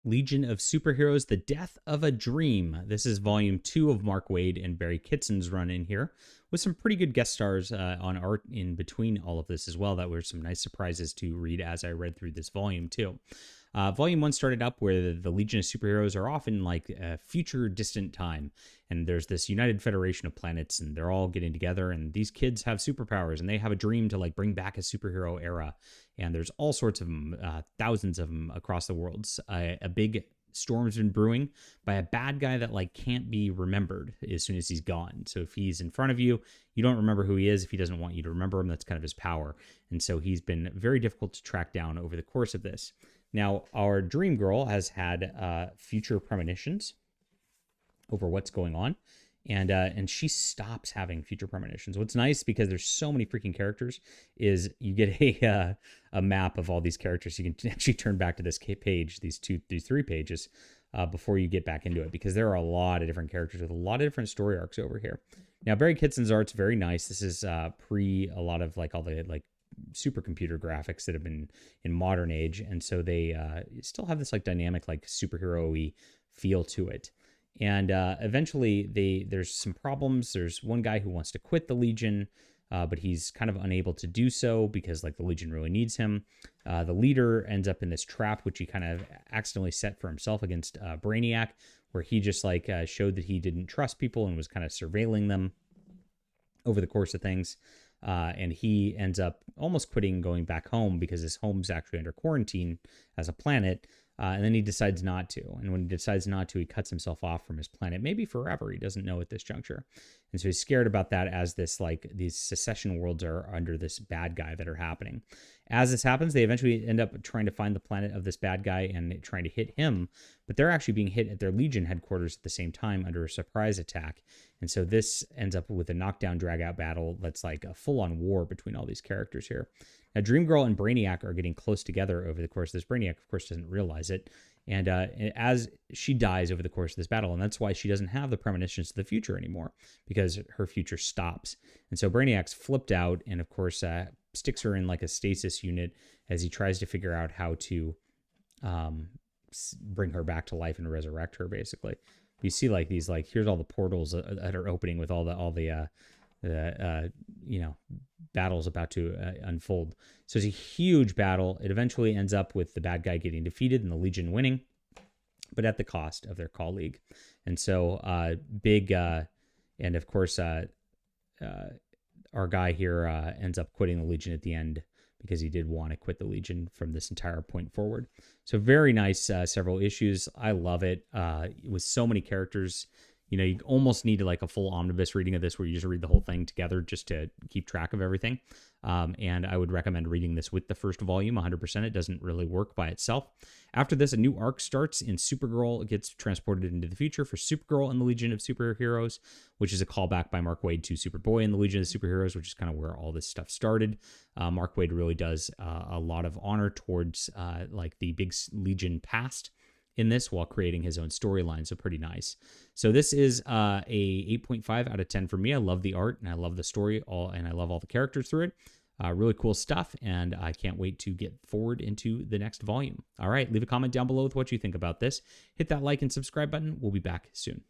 Legion of Superheroes, The Death of a Dream. This is volume 2 of Mark Waid and Barry Kitson's run in here, with some pretty good guest stars on art in between all of this as well. That were some nice surprises to read as I read through this volume too. Volume 1 started up where the Legion of Superheroes are off in like a future distant time, and there's this united federation of planets, and they're all getting together, and these kids have superpowers, and they have a dream to like bring back a superhero era, and there's all sorts of them, thousands of them across the worlds. A big storm's been brewing by a bad guy that like can't be remembered as soon as he's gone. So if he's in front of you, you don't remember who he is. If he doesn't want you to remember him, that's kind of his power. And so he's been very difficult to track down over the course of this. Now, our Dream Girl has had future premonitions over what's going on, and she stops having future premonitions. What's nice, because there's so many freaking characters, is you get a map of all these characters. You can actually turn back to this page, these three pages, before you get back into it, because there are a lot of different characters with a lot of different story arcs over here. Now, Barry Kitson's art's very nice. This is pre a lot of like all the like supercomputer graphics that have been in modern age, and so they still have this like dynamic like superhero-y feel to it. And eventually there's some problems. There's one guy who wants to quit the Legion, but he's kind of unable to do so because like the Legion really needs him. The leader ends up in this trap, which he kind of accidentally set for himself against Brainiac, where he just like showed that he didn't trust people and was kind of surveilling them over the course of things. And he ends up almost quitting, going back home, because his home's actually under quarantine as a planet. And then he decides not to. And when he decides not to, he cuts himself off from his planet, maybe forever. He doesn't know at this juncture. And so he's scared about that, as this like these secession worlds are under this bad guy that are happening. As this happens, they eventually end up trying to find the planet of this bad guy and trying to hit him. But they're actually being hit at their Legion headquarters at the same time under a surprise attack. And so this ends up with a knockdown, drag-out battle that's like a full-on war between all these characters here. Now, Dream Girl and Brainiac are getting close together over the course of this. Brainiac, of course, doesn't realize it. And as she dies over the course of this battle, and that's why she doesn't have the premonitions of the future anymore, because her future stops. And so Brainiac's flipped out, and of course sticks her in like a stasis unit as he tries to figure out how to bring her back to life and resurrect her, basically. You see like these, like, here's all the portals that are opening with all the battles about to unfold. So it's a huge battle. It eventually ends up with the bad guy getting defeated and the Legion winning, but at the cost of their colleague. And so and of course our guy here ends up quitting the Legion at the end, because he did want to quit the Legion from this entire point forward. So very nice, several issues. I love it. With so many characters, you almost need like a full omnibus reading of this, where you just read the whole thing together just to keep track of everything. And I would recommend reading this with the first volume 100%. It doesn't really work by itself. After this, a new arc starts in Supergirl. It gets transported into the future for Supergirl and the Legion of Superheroes, which is a callback by Mark Waid to Superboy and the Legion of Superheroes, which is kind of where all this stuff started. Mark Waid really does a lot of honor towards like the big Legion past in this, while creating his own storyline. So pretty nice. So this is a 8.5 out of 10 for me. I love the art and I love the story, and I love all the characters through it. Really cool stuff, and I can't wait to get forward into the next volume. All right, leave a comment down below with what you think about this. Hit that like and subscribe button. We'll be back soon.